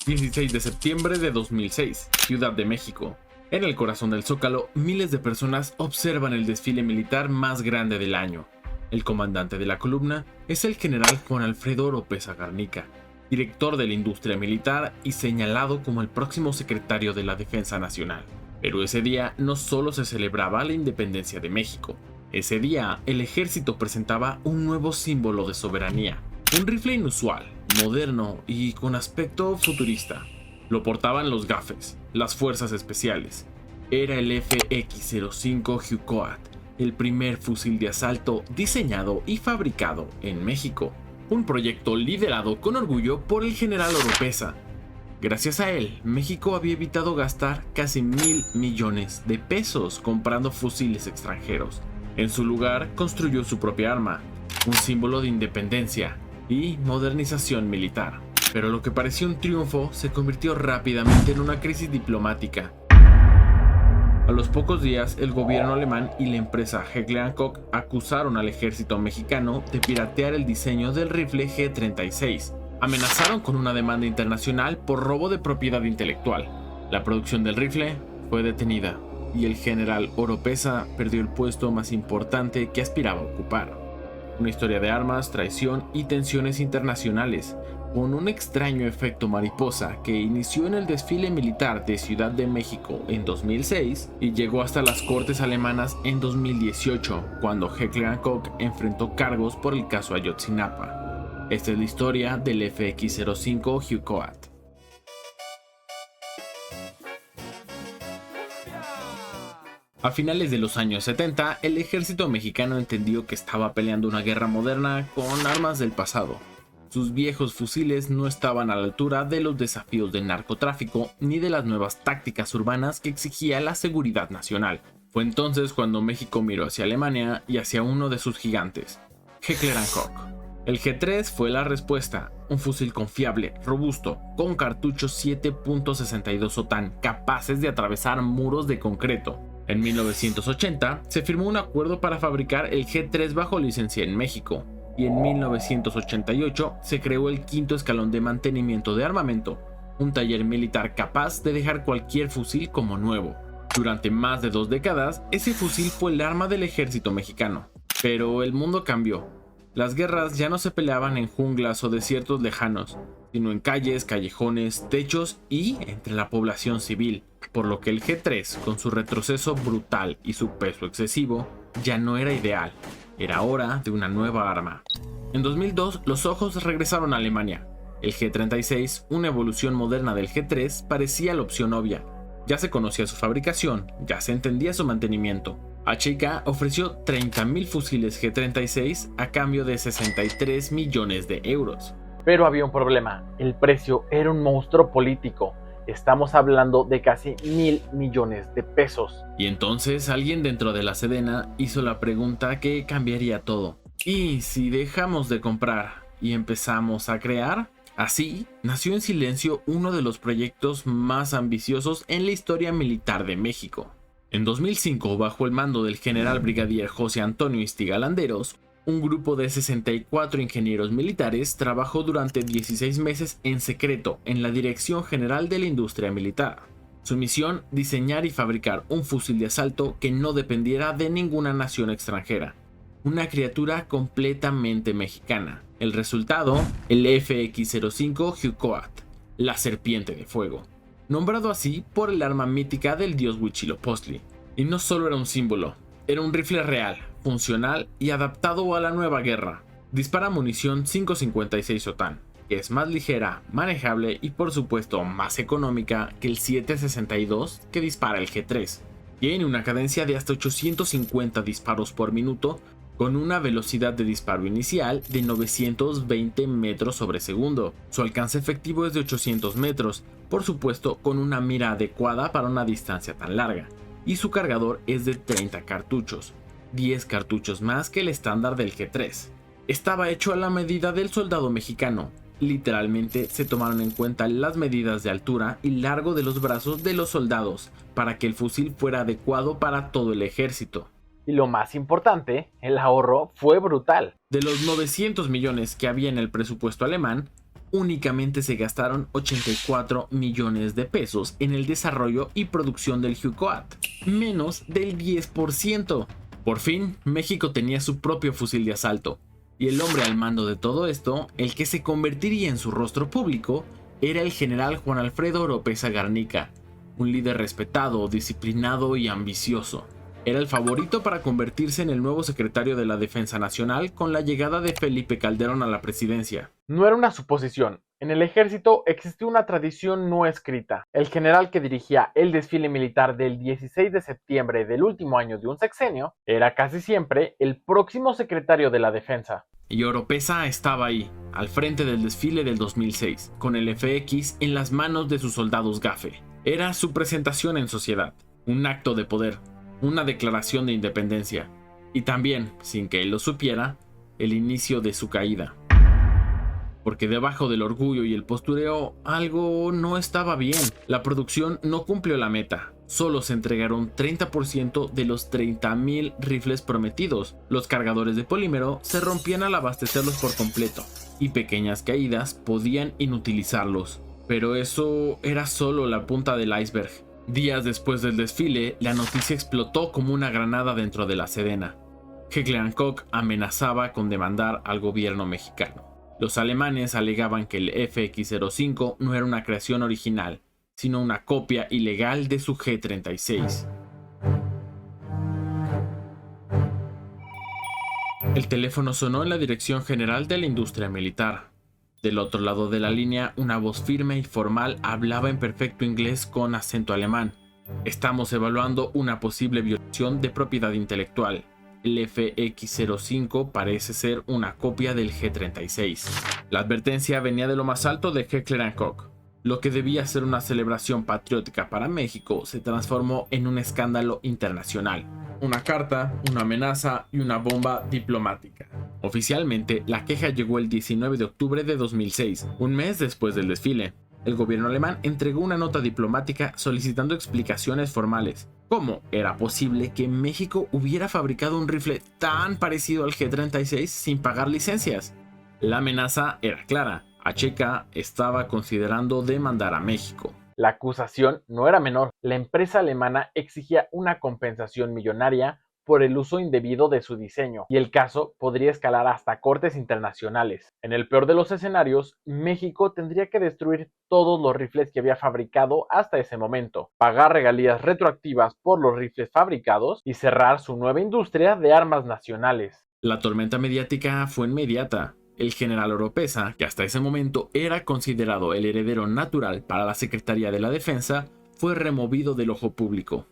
16 de septiembre de 2006, Ciudad de México. En el corazón del Zócalo, miles de personas observan el desfile militar más grande del año. El comandante de la columna es el general Juan Alfredo Oropeza Garnica, director de la industria militar y señalado como el próximo secretario de la Defensa Nacional. Pero ese día no solo se celebraba la independencia de México. Ese día, el ejército presentaba un nuevo símbolo de soberanía. Un rifle inusual, moderno y con aspecto futurista. Lo portaban los Gafes, las fuerzas especiales. Era el FX-05 Hucoat, el primer fusil de asalto diseñado y fabricado en México. Un proyecto liderado con orgullo por el general Oropeza. Gracias a él, México había evitado gastar casi 1,000 millones de pesos comprando fusiles extranjeros. En su lugar, construyó su propia arma, un símbolo de independencia y modernización militar. Pero lo que parecía un triunfo se convirtió rápidamente en una crisis diplomática. A los pocos días, el gobierno alemán y la empresa Heckler & Koch acusaron al ejército mexicano de piratear el diseño del rifle G-36. Amenazaron con una demanda internacional por robo de propiedad intelectual. La producción del rifle fue detenida y el general Oropeza perdió el puesto más importante que aspiraba a ocupar. Una historia de armas, traición y tensiones internacionales, con un extraño efecto mariposa que inició en el desfile militar de Ciudad de México en 2006 y llegó hasta las cortes alemanas en 2018, cuando Heckler & Koch enfrentó cargos por el caso Ayotzinapa. Esta es la historia del FX-05 Hucoat. A finales de los años 70, el ejército mexicano entendió que estaba peleando una guerra moderna con armas del pasado. Sus viejos fusiles no estaban a la altura de los desafíos del narcotráfico ni de las nuevas tácticas urbanas que exigía la seguridad nacional. Fue entonces cuando México miró hacia Alemania y hacia uno de sus gigantes, Heckler & Koch. El G3 fue la respuesta, un fusil confiable, robusto, con cartuchos 7.62 OTAN capaces de atravesar muros de concreto. En 1980 se firmó un acuerdo para fabricar el G3 bajo licencia en México, y en 1988 se creó el quinto escalón de mantenimiento de armamento, un taller militar capaz de dejar cualquier fusil como nuevo. Durante más de 2 décadas, ese fusil fue el arma del ejército mexicano. Pero el mundo cambió. Las guerras ya no se peleaban en junglas o desiertos lejanos, sino en calles, callejones, techos y entre la población civil, por lo que el G3, con su retroceso brutal y su peso excesivo, ya no era ideal. Era hora de una nueva arma. En 2002, los ojos regresaron a Alemania. El G-36, una evolución moderna del G-3, parecía la opción obvia. Ya se conocía su fabricación, ya se entendía su mantenimiento. HK ofreció 30,000 fusiles G-36 a cambio de 63 millones de euros. Pero había un problema, el precio era un monstruo político. Estamos hablando de casi 1,000 millones de pesos. Y entonces alguien dentro de la Sedena hizo la pregunta que cambiaría todo. ¿Y si dejamos de comprar y empezamos a crear? Así nació en silencio uno de los proyectos más ambiciosos en la historia militar de México. En 2005, bajo el mando del general brigadier José Antonio Istiga Landeros, un grupo de 64 ingenieros militares trabajó durante 16 meses en secreto en la Dirección General de la Industria Militar. Su misión, diseñar y fabricar un fusil de asalto que no dependiera de ninguna nación extranjera. Una criatura completamente mexicana. El resultado, el FX-05 Hucoat, la serpiente de fuego. Nombrado así por el arma mítica del dios Huitzilopochtli. Y no solo era un símbolo, era un rifle real, funcional y adaptado a la nueva guerra. Dispara munición 5.56 OTAN, que es más ligera, manejable y por supuesto más económica que el 7.62 que dispara el G3. Tiene una cadencia de hasta 850 disparos por minuto, con una velocidad de disparo inicial de 920 metros sobre segundo. Su alcance efectivo es de 800 metros, por supuesto con una mira adecuada para una distancia tan larga, y su cargador es de 30 cartuchos, 10 cartuchos más que el estándar del G3. Estaba hecho a la medida del soldado mexicano. Literalmente se tomaron en cuenta las medidas de altura y largo de los brazos de los soldados para que el fusil fuera adecuado para todo el ejército. Y lo más importante, el ahorro fue brutal. De los 900 millones que había en el presupuesto alemán, únicamente se gastaron 84 millones de pesos en el desarrollo y producción del Hucoat, menos del 10%. Por fin, México tenía su propio fusil de asalto, y el hombre al mando de todo esto, el que se convertiría en su rostro público, era el general Juan Alfredo Oropeza Garnica, un líder respetado, disciplinado y ambicioso. Era el favorito para convertirse en el nuevo secretario de la Defensa Nacional con la llegada de Felipe Calderón a la presidencia. No era una suposición. En el ejército existió una tradición no escrita. El general que dirigía el desfile militar del 16 de septiembre del último año de un sexenio era casi siempre el próximo secretario de la defensa. Y Oropeza estaba ahí, al frente del desfile del 2006, con el FX en las manos de sus soldados gafe. Era su presentación en sociedad, un acto de poder, una declaración de independencia, y también, sin que él lo supiera, el inicio de su caída. Porque debajo del orgullo y el postureo algo no estaba bien. La producción no cumplió la meta. Solo se entregaron 30% de los 30,000 rifles prometidos. Los cargadores de polímero se rompían al abastecerlos por completo, y pequeñas caídas podían inutilizarlos. Pero eso era solo la punta del iceberg. Días después del desfile, la noticia explotó como una granada dentro de la Sedena. Heckler & Koch amenazaba con demandar al gobierno mexicano. Los alemanes alegaban que el FX-05 no era una creación original, sino una copia ilegal de su G-36. El teléfono sonó en la Dirección General de la Industria Militar. Del otro lado de la línea, una voz firme y formal hablaba en perfecto inglés con acento alemán. Estamos evaluando una posible violación de propiedad intelectual. El FX-05 parece ser una copia del G-36. La advertencia venía de lo más alto de Heckler & Koch. Lo que debía ser una celebración patriótica para México se transformó en un escándalo internacional. Una carta, una amenaza y una bomba diplomática. Oficialmente, la queja llegó el 19 de octubre de 2006, un mes después del desfile. El gobierno alemán entregó una nota diplomática solicitando explicaciones formales. ¿Cómo era posible que México hubiera fabricado un rifle tan parecido al G-36 sin pagar licencias? La amenaza era clara. HK estaba considerando demandar a México. La acusación no era menor. La empresa alemana exigía una compensación millonaria por el uso indebido de su diseño, y el caso podría escalar hasta cortes internacionales. En el peor de los escenarios, México tendría que destruir todos los rifles que había fabricado hasta ese momento, pagar regalías retroactivas por los rifles fabricados y cerrar su nueva industria de armas nacionales. La tormenta mediática fue inmediata. El general Oropeza, que hasta ese momento era considerado el heredero natural para la Secretaría de la Defensa, fue removido del ojo público.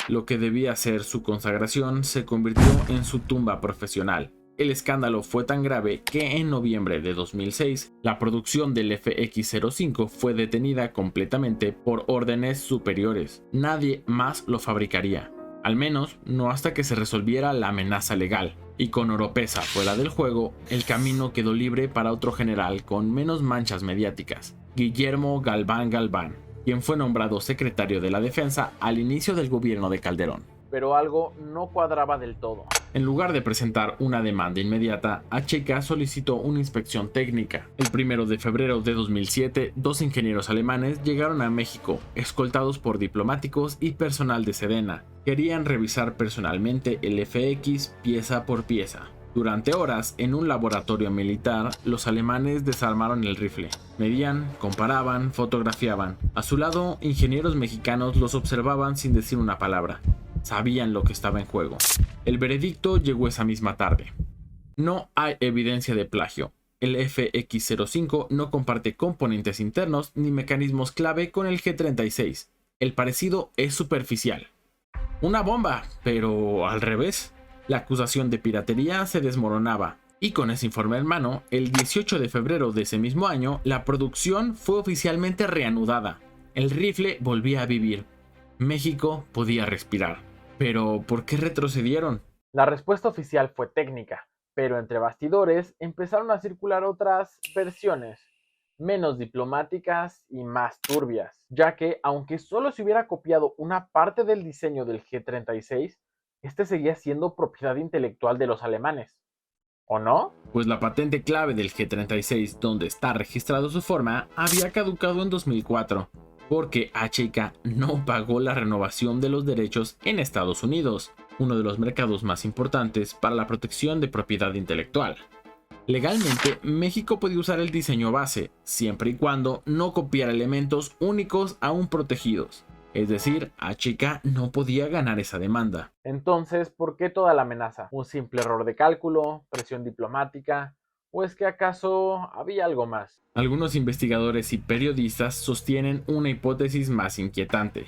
Lo que debía ser su consagración se convirtió en su tumba profesional. El escándalo fue tan grave que en noviembre de 2006, la producción del FX-05 fue detenida completamente por órdenes superiores. Nadie más lo fabricaría, al menos no hasta que se resolviera la amenaza legal. Y con Oropeza fuera del juego, el camino quedó libre para otro general con menos manchas mediáticas, Guillermo Galván Galván, quien fue nombrado secretario de la Defensa al inicio del gobierno de Calderón. Pero algo no cuadraba del todo. En lugar de presentar una demanda inmediata, HK solicitó una inspección técnica. El 1 de febrero de 2007, dos ingenieros alemanes llegaron a México, escoltados por diplomáticos y personal de Sedena. Querían revisar personalmente el FX pieza por pieza. Durante horas, en un laboratorio militar, los alemanes desarmaron el rifle. Medían, comparaban, fotografiaban. A su lado, ingenieros mexicanos los observaban sin decir una palabra. Sabían lo que estaba en juego. El veredicto llegó esa misma tarde. No hay evidencia de plagio. El FX-05 no comparte componentes internos ni mecanismos clave con el G-36. El parecido es superficial. Una bomba, pero al revés. La acusación de piratería se desmoronaba, y con ese informe en mano, el 18 de febrero de ese mismo año, la producción fue oficialmente reanudada. El rifle volvía a vivir. México podía respirar. Pero, ¿por qué retrocedieron? La respuesta oficial fue técnica, pero entre bastidores empezaron a circular otras versiones, menos diplomáticas y más turbias, ya que, aunque solo se hubiera copiado una parte del diseño del G-36, este seguía siendo propiedad intelectual de los alemanes. ¿O no? Pues la patente clave del G36, donde está registrado su forma, había caducado en 2004, porque HK no pagó la renovación de los derechos en Estados Unidos, uno de los mercados más importantes para la protección de propiedad intelectual. Legalmente, México podía usar el diseño base, siempre y cuando no copiara elementos únicos aún protegidos. Es decir, HK no podía ganar esa demanda. Entonces, ¿por qué toda la amenaza? ¿Un simple error de cálculo? ¿Presión diplomática? ¿O es que acaso había algo más? Algunos investigadores y periodistas sostienen una hipótesis más inquietante.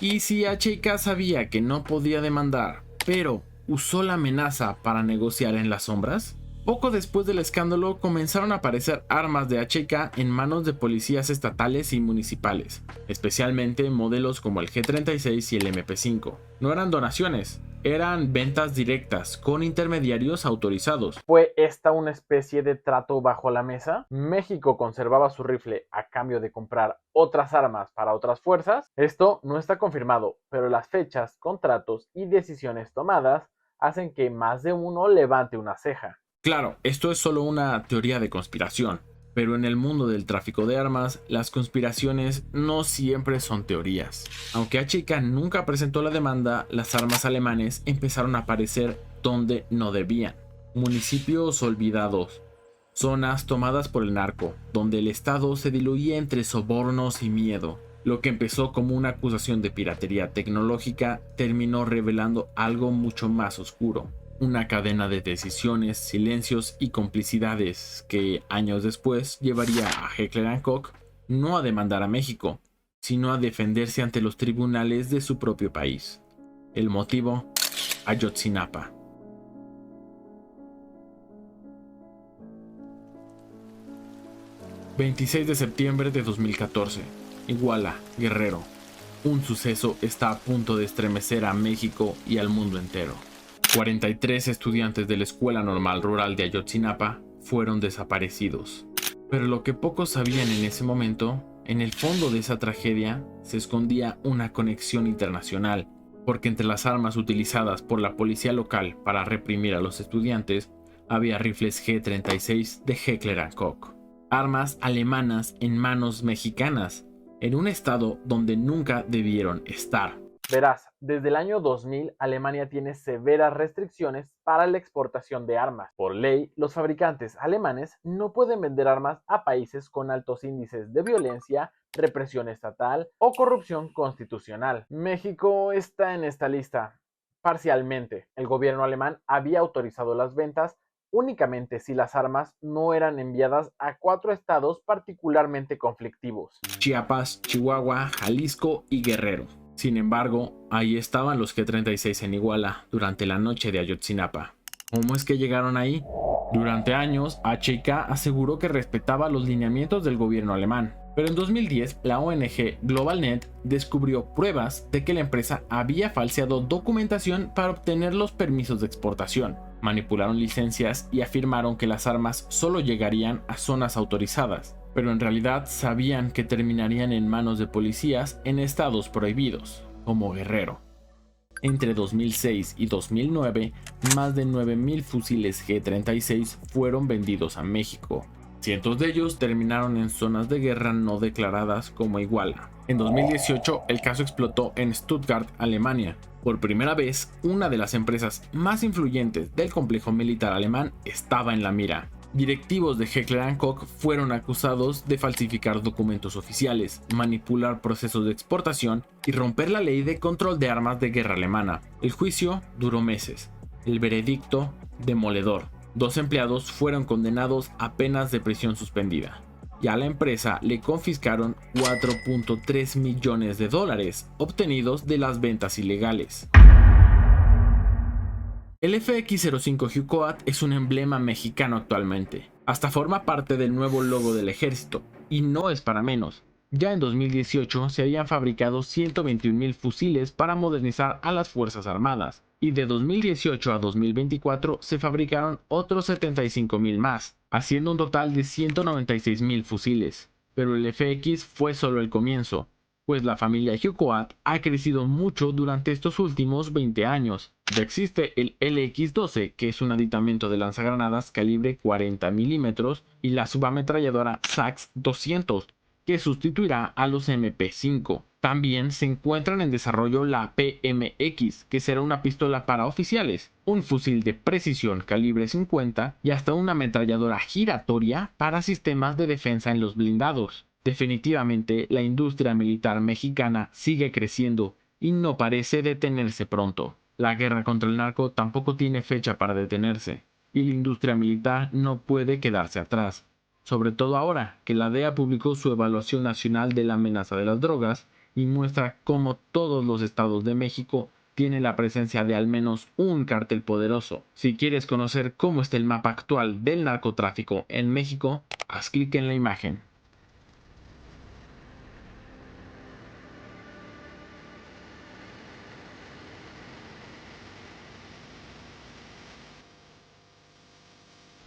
¿Y si HK sabía que no podía demandar, pero usó la amenaza para negociar en las sombras? Poco después del escándalo comenzaron a aparecer armas de HK en manos de policías estatales y municipales, especialmente modelos como el G36 y el MP5. No eran donaciones, eran ventas directas con intermediarios autorizados. ¿Fue esta una especie de trato bajo la mesa? ¿México conservaba su rifle a cambio de comprar otras armas para otras fuerzas? Esto no está confirmado, pero las fechas, contratos y decisiones tomadas hacen que más de uno levante una ceja. Claro, esto es solo una teoría de conspiración, pero en el mundo del tráfico de armas, las conspiraciones no siempre son teorías. Aunque HK nunca presentó la demanda, las armas alemanes empezaron a aparecer donde no debían. Municipios olvidados, zonas tomadas por el narco, donde el Estado se diluía entre sobornos y miedo. Lo que empezó como una acusación de piratería tecnológica terminó revelando algo mucho más oscuro. Una cadena de decisiones, silencios y complicidades que años después llevaría a Heckler & Koch no a demandar a México, sino a defenderse ante los tribunales de su propio país. El motivo: Ayotzinapa. ...26 de septiembre de 2014... Iguala, Guerrero. Un suceso está a punto de estremecer a México y al mundo entero. 43 estudiantes de la Escuela Normal Rural de Ayotzinapa fueron desaparecidos. Pero lo que pocos sabían en ese momento, en el fondo de esa tragedia se escondía una conexión internacional, porque entre las armas utilizadas por la policía local para reprimir a los estudiantes, había rifles G36 de Heckler & Koch. Armas alemanas en manos mexicanas, en un estado donde nunca debieron estar. Verás, desde el año 2000 Alemania tiene severas restricciones para la exportación de armas. Por ley, los fabricantes alemanes no pueden vender armas a países con altos índices de violencia, represión estatal o corrupción constitucional. México está en esta lista, parcialmente. El gobierno alemán había autorizado las ventas únicamente si las armas no eran enviadas a 4 estados particularmente conflictivos: Chiapas, Chihuahua, Jalisco y Guerrero. Sin embargo, ahí estaban los G36 en Iguala durante la noche de Ayotzinapa. ¿Cómo es que llegaron ahí? Durante años, HK aseguró que respetaba los lineamientos del gobierno alemán, pero en 2010 la ONG GlobalNet descubrió pruebas de que la empresa había falseado documentación para obtener los permisos de exportación, manipularon licencias y afirmaron que las armas solo llegarían a zonas autorizadas, pero en realidad sabían que terminarían en manos de policías en estados prohibidos, como Guerrero. Entre 2006 y 2009, más de 9,000 fusiles G36 fueron vendidos a México. Cientos de ellos terminaron en zonas de guerra no declaradas como Iguala. En 2018, el caso explotó en Stuttgart, Alemania. Por primera vez, una de las empresas más influyentes del complejo militar alemán estaba en la mira. Directivos de Heckler & Koch fueron acusados de falsificar documentos oficiales, manipular procesos de exportación y romper la ley de control de armas de guerra alemana. El juicio duró meses. El veredicto: demoledor. 2 empleados fueron condenados a penas de prisión suspendida. Y a la empresa le confiscaron $4.3 millones obtenidos de las ventas ilegales. El FX-05 Hucoat es un emblema mexicano actualmente. Hasta forma parte del nuevo logo del ejército. Y no es para menos. Ya en 2018 se habían fabricado 121,000 fusiles para modernizar a las Fuerzas Armadas. Y de 2018 a 2024 se fabricaron otros 75,000 más, haciendo un total de 196,000 fusiles. Pero el FX fue solo el comienzo. pues la familia Hyokoat ha crecido mucho durante estos últimos 20 años. Ya existe el LX-12, que es un aditamento de lanzagranadas calibre 40 milímetros, y la subametralladora SAX-200, que sustituirá a los MP5. También se encuentran en desarrollo la PMX, que será una pistola para oficiales, un fusil de precisión calibre 50 y hasta una ametralladora giratoria para sistemas de defensa en los blindados. Definitivamente, la industria militar mexicana sigue creciendo y no parece detenerse pronto. La guerra contra el narco tampoco tiene fecha para detenerse, y la industria militar no puede quedarse atrás, sobre todo ahora que la DEA publicó su evaluación nacional de la amenaza de las drogas y muestra cómo todos los estados de México tienen la presencia de al menos un cártel poderoso. Si quieres conocer cómo está el mapa actual del narcotráfico en México, haz clic en la imagen.